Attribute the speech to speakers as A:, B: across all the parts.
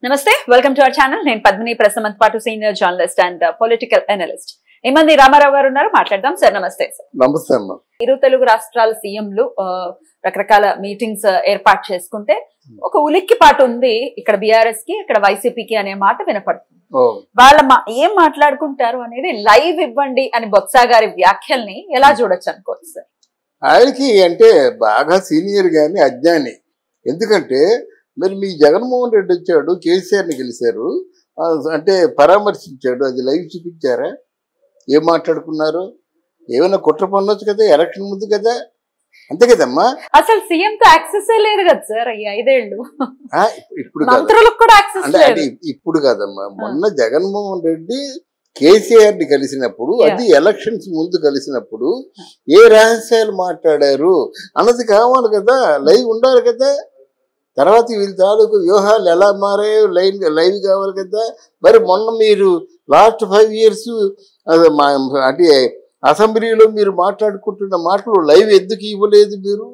A: నమస్తే welcome to our channel నేను పద్మిని ప్రసమంత్ పాటు senior journalist and political analyst ఏమంది రామారావు గారు ఉన్నారు మాట్లాడదాం సార్ నమస్తే సార్
B: నమస్తే అమ్మా
A: ఇరు తెలుగు రాష్ట్రాల సీఎంలు రకరకాల మీటింగ్స్ ఏర్పాటు చేసుకుంటే ఒక ఉలిక్కిపాటు ఉంది ఇక్కడ బీఆర్ఎస్ కి ఇక్కడ వైసీపీకి అనే మాట వినపడుతుంది వాళ్ళ ఏం మాట్లాడుకుంటారు అనేది లైవ్ ఇవ్వండి అని బొత్స గారి వ్యాఖ్యల్ని ఎలా చూడొచ్చు అనుకోవచ్చు సార్
B: ఆయనకి అంటే బాగా సీనియర్ గాని అజ్ఞాని ఎందుకంటే మరి మీ జగన్మోహన్ రెడ్డి వచ్చాడు కేసీఆర్ని గెలిచారు అంటే పరామర్శించాడు అది లైవ్ చూపించారా ఏం మాట్లాడుకున్నారు ఏమైనా కుట్ర పనొచ్చు కదా ఎలక్షన్ ముందు కదా అంతే కదమ్మా
A: అసలు సీఎం తో యాక్సెస్ లేదు కదా సార్ ఈ 5 ఏళ్ళు
B: ఇప్పుడు
A: మంత్రులకు కూడా యాక్సెస్ లేదు
B: ఇప్పుడు కదమ్మా మొన్న జగన్మోహన్ రెడ్డి కేసీఆర్ ని కలిసినప్పుడు అది ఎలక్షన్స్ ముందు కలిసినప్పుడు ఏ రహస్యాలు మాట్లాడారు అన్నది కావాలి కదా లైవ్ ఉండాలి కదా తర్వాత వీళ్ళ తాలూకు వ్యూహాలు ఎలా మారాయో లైవ్ కావాలి కదా మరి మొన్న మీరు లాస్ట్ 5 years అంటే అసెంబ్లీలో మీరు మాట్లాడుకుంటున్న మాటలు లైవ్ ఎందుకు ఇవ్వలేదు మీరు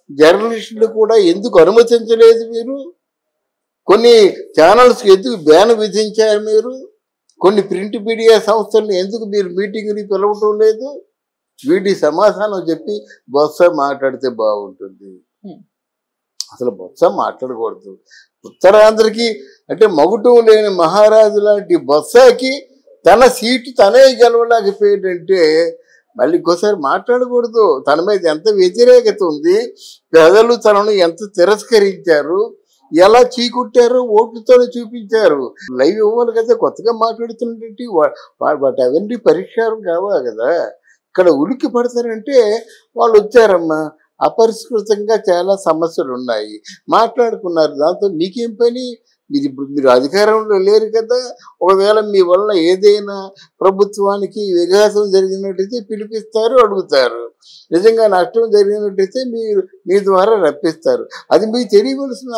B: జర్నలిస్టులు కూడా ఎందుకు అనుమతించలేదు మీరు కొన్ని ఛానల్స్కి ఎందుకు బ్యాన్ విధించారు మీరు కొన్ని ప్రింట్ మీడియా సంస్థలను ఎందుకు మీరు మీటింగ్ని పిలవటం లేదు వీటి సమాధానం చెప్పి బొత్స మాట్లాడితే బాగుంటుంది అసలు బొత్స మాట్లాడకూడదు ఉత్తరాంధ్రకి అంటే మగుటం లేని మహారాజు లాంటి బొత్సకి తన సీటు తనే గెలవలేకపోయేటంటే మళ్ళీ ఇంకోసారి మాట్లాడకూడదు తన మీద ఎంత వ్యతిరేకత ఉంది ప్రజలు తనను ఎంత తిరస్కరించారు ఎలా చీకుట్టారో ఓట్లతోనే చూపించారు లైవ్ ఇవ్వాలి కదా కొత్తగా మాట్లాడుతున్నట్టు వాటి అవన్నీ పరిష్కారం కావాలి కదా ఇక్కడ ఉలిక్కి పడతారంటే వాళ్ళు వచ్చారమ్మా అపరిష్కృతంగా చాలా సమస్యలు ఉన్నాయి మాట్లాడుకున్నారు దాంతో మీకేం పని మీరు అధికారంలో లేరు కదా ఒకవేళ మీ వల్ల ఏదైనా ప్రభుత్వానికి విఘాతం జరిగినట్టయితే పిలిపిస్తారు అడుగుతారు నిజంగా నష్టం జరిగినట్టయితే మీరు మీ ద్వారా రప్పిస్తారు అది మీకు తెలియవలసిన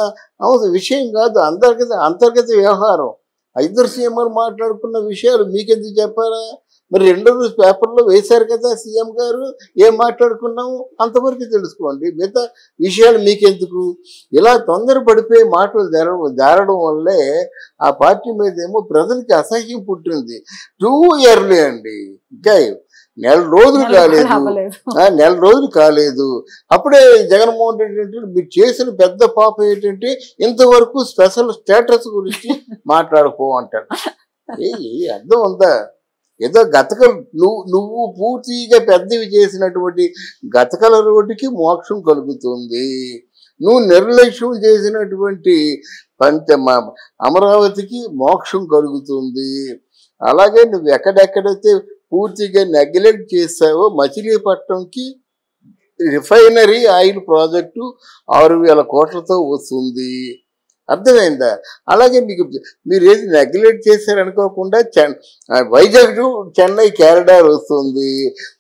B: విషయం కాదు అంతర్గత వ్యవహారం 5 సీఎంలు మాట్లాడుకున్న విషయాలు మీకెందుకు చెప్పారా మరి 2 రోజు పేపర్లో వేశారు కదా సీఎం గారు ఏం మాట్లాడుకున్నాము అంతవరకు తెలుసుకోండి మిగతా విషయాలు మీకెందుకు ఇలా తొందరపడిపోయి మాటలు జారడం వల్లే ఆ పార్టీ మీద ఏమో ప్రజలకి అసహ్యం పుట్టింది టూ ఇయర్లీ అండి ఇంకా 4 రోజులు కాలేదు అప్పుడే జగన్మోహన్ రెడ్డి అంటే మీరు చేసిన పెద్ద పాప ఏంటంటే ఇంతవరకు స్పెషల్ స్టేటస్ గురించి మాట్లాడుకోమంటాడు అర్థం ఉందా ఏదో గతకలు నువ్వు పూర్తిగా పెద్దవి చేసినటువంటి గతకల రోడ్డుకి మోక్షం కలుగుతుంది నువ్వు నిర్లక్ష్యం చేసినటువంటి అమరావతికి మోక్షం కలుగుతుంది అలాగే నువ్వు ఎక్కడెక్కడైతే పూర్తిగా నెగ్లెక్ట్ చేసావో మచిలీపట్నంకి రిఫైనరీ ఆయిల్ ప్రాజెక్టు 6,000 కోట్లతో వస్తుంది అర్థమైందా అలాగే మీరు ఏది నెగ్లెక్ట్ చేశారనుకోకుండా వైజాగ్ టు చెన్నై కారిడార్ వస్తుంది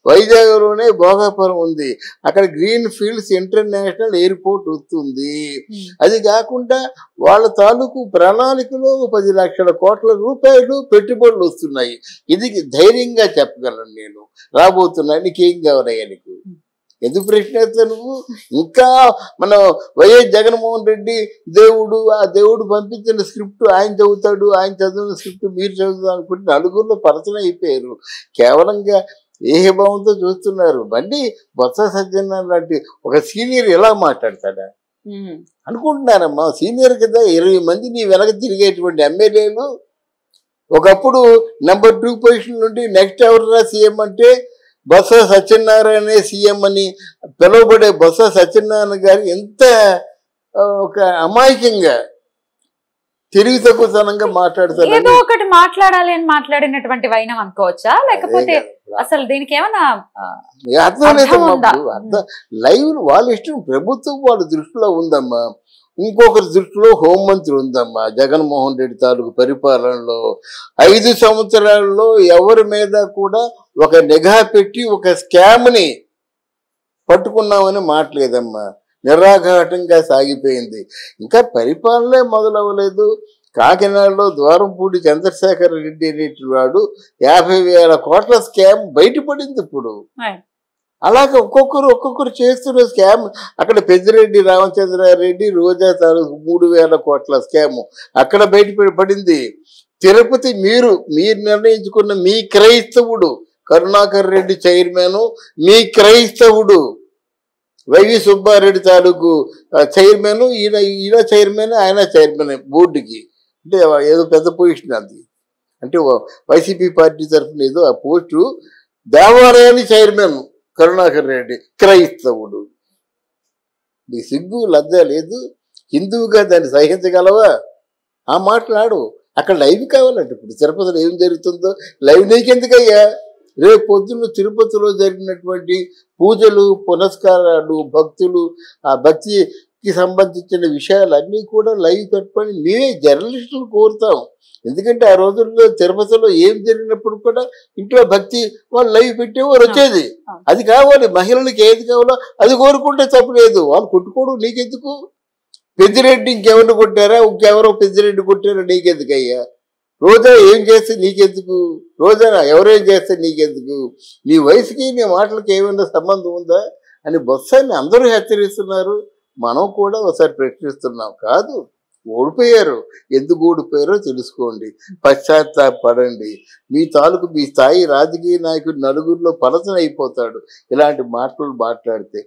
B: వైజాగ్లోనే భోగాపురం ఉంది అక్కడ గ్రీన్ ఫీల్డ్స్ ఇంటర్నేషనల్ ఎయిర్పోర్ట్ వస్తుంది అది కాకుండా వాళ్ళ తాలూకు ప్రణాళికలో 10 లక్షల కోట్ల రూపాయలు పెట్టుబడులు వస్తున్నాయి ఇది ధైర్యంగా చెప్పగలను నేను రాబోతున్నా నీకేం కావాలయ్యా నీకు ఎందుకు ప్రశ్న నువ్వు ఇంకా మన వైఎస్ జగన్మోహన్ రెడ్డి దేవుడు ఆ దేవుడు పంపించిన స్క్రిప్ట్ ఆయన చదువుతాడు ఆయన చదివిన స్క్రిప్ట్ మీరు చదువుతారు అనుకుంటే నలుగురిలో పరచన అయిపోయారు కేవలంగా ఏహభావంతో చూస్తున్నారు బండి బొత్స సత్యనారాయణ లాంటి ఒక సీనియర్ ఎలా మాట్లాడతాడా అనుకుంటున్నారమ్మా సీనియర్ కదా 20 మంది నీ వెనక తిరిగేటువంటి ఎమ్మెల్యేలు ఒకప్పుడు నెంబర్ 2 పొజిషన్ నుండి నెక్స్ట్ ఎవరురా సీఎం అంటే బొత్స సత్యనారాయణ సీఎం అని పిలువబడే బొత్స సత్యనారాయణ గారు ఎంత ఒక అమాయకంగా తిరిగి తక్కువతనంగా మాట్లాడతారు
A: ఏదో ఒకటి మాట్లాడాలి అని మాట్లాడినటువంటి వైనం అనుకోవచ్చా లేకపోతే అసలు దీనికి ఏమన్నా
B: అర్థం లేదమ్మా లైవ్ వాళ్ళ ఇష్టం ప్రభుత్వం వాళ్ళ దృష్టిలో ఉందమ్మా ఇంకొకరి దృష్టిలో హోంమంత్రి ఉందమ్మా జగన్మోహన్ రెడ్డి తాలూకు పరిపాలనలో 5 సంవత్సరాల్లో ఎవరి మీద కూడా ఒక నిఘా పెట్టి ఒక స్కామ్ని పట్టుకున్నామని మాట్లేదమ్మా నిరాఘాటంగా సాగిపోయింది ఇంకా పరిపాలనే మొదలవ్వలేదు కాకినాడలో ద్వారంపూడి చంద్రశేఖర్ రెడ్డి అనేటి వాడు 50,000 కోట్ల స్కామ్ బయటపడింది ఇప్పుడు అలాగే ఒక్కొక్కరు చేస్తున్న స్కామ్. అక్కడ పెద్దిరెడ్డి రామచంద్రారెడ్డి రోజా తాలూకు 3,000 కోట్ల స్కామ్ అక్కడ బయట పడింది. తిరుపతి మీరు నిర్ణయించుకున్న మీ క్రైస్తవుడు కరుణాకర్ రెడ్డి చైర్మన్, మీ క్రైస్తవుడు వైవి సుబ్బారెడ్డి తాలూకు చైర్మన్, ఈయన చైర్మన్, ఆయన చైర్మన్ బోర్డుకి. అంటే ఏదో పెద్ద పొజిషన్ అది. అంటే వైసీపీ పార్టీ తరఫున ఏదో ఆ పోస్టు. దేవాలయాన్ని చైర్మన్ కరుణాకర్ రెడ్డి క్రైస్తవుడు. నీ సిగ్గు లజ్జ లేదు? హిందువుగా దాన్ని సహించగలవా? ఆ మాట్లాడు. అక్కడ లైవ్ కావాలంటే ఇప్పుడు తిరుపతిలో ఏం జరుగుతుందో లైవ్ నీకెందుకయ్యా? రేపు పొద్దున్న తిరుపతిలో జరిగినటువంటి పూజలు, పునస్కారాలు, భక్తులు, ఆ భక్తికి సంబంధించిన విషయాలన్నీ కూడా లైవ్ పెట్టుకొని మేమే జర్నలిస్టులు కోరుతాం. ఎందుకంటే ఆ రోజుల్లో తిరుపతిలో ఏం జరిగినప్పుడు కూడా ఇంట్లో భక్తి వాళ్ళు లైవ్ పెట్టేవారు వచ్చేది. అది కావాలి. మహిళలకు ఏది కావాలో అది కోరుకుంటే తప్పలేదు. వాళ్ళు కొట్టుకోవడం నీకెందుకు? పెద్దిరెడ్డి ఇంకెవరిని కొట్టారా? ఇంకెవరో పెద్దిరెడ్డి కొట్టారా? నీకెందుకయ్యా? రోజా ఏం చేస్తే నీకెందుకు? రోజా ఎవరేం చేస్తే నీకెందుకు? నీ వయసుకి నీ మాటలకి ఏమైనా సంబంధం ఉందా అని బొత్సాన్ని అందరూ హెచ్చరిస్తున్నారు. మనం కూడా ఒకసారి ప్రశ్నిస్తున్నాం. కాదు, ఓడిపోయారు. ఎందుకు ఓడిపోయారో తెలుసుకోండి, పశ్చాత్తాపడండి. మీ స్థాయి రాజకీయ నాయకుడు నలుగురిలో పలచన అయిపోతాడు ఇలాంటి మాటలు మాట్లాడితే.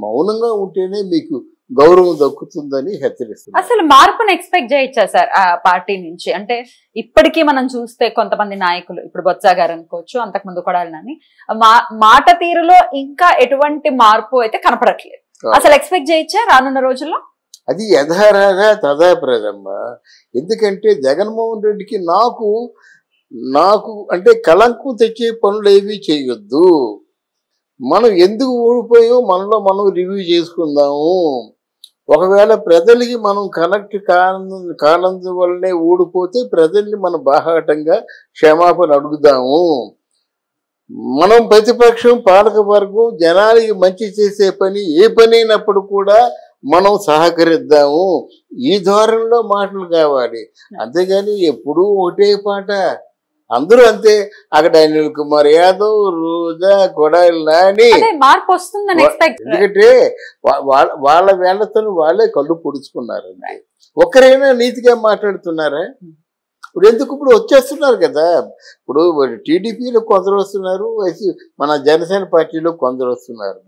B: మౌనంగా ఉంటేనే మీకు గౌరవం దక్కుతుందని హెచ్చరిస్తుంది.
A: అసలు మార్పును ఎక్స్పెక్ట్ చేయొచ్చా సార్ ఆ పార్టీ నుంచి? అంటే ఇప్పటికీ మనం చూస్తే కొంతమంది నాయకులు, ఇప్పుడు బొత్స గారు అనుకోవచ్చు, అంతకుముందు కొడాలని మాట తీరులో ఇంకా ఎటువంటి మార్పు అయితే కనపడట్లేదు. అసలు ఎక్స్పెక్ట్ చేయొచ్చా రానున్న రోజుల్లో?
B: అది యథారాగా తదాప్రదమ్మ. ఎందుకంటే జగన్మోహన్ రెడ్డికి నాకు అంటే కళంకం తెచ్చే పనులు ఏవి చేయొద్దు. మనం ఎందుకు ఓడిపోయామో మనలో మనం రివ్యూ చేసుకుందాము. ఒకవేళ ప్రజలకి మనం కనెక్ట్ కానందువల్లనే ఓడిపోతే ప్రజల్ని మనం బాహాటంగా క్షమాపణ అడుగుదాము. మనం ప్రతిపక్షం, పాలకవర్గం జనాలకి మంచి చేసే పని ఏ పని అయినప్పుడు కూడా మనం సహకరిద్దాము. ఈ ధోరణిలో మాటలు కావాలి. అంతేగాని ఎప్పుడూ ఒకటే పాట. అందరూ అంతే. అక్కడ అనిల్ కుమార్ యాదవ్, రోజా, కొడాలి నాని
A: మార్పు వస్తుందని ఎక్స్పెక్ట్.
B: ఎందుకంటే వాళ్ళ వేళ్లతో వాళ్ళే కళ్ళు పొడుచుకున్నారు. ఒక్కరైనా నీతిగా మాట్లాడుతున్నారా? ఇప్పుడు వచ్చేస్తున్నారు కదా. ఇప్పుడు టీడీపీలో కొందరు వస్తున్నారు, మన జనసేన పార్టీలో కొందరు వస్తున్నారు.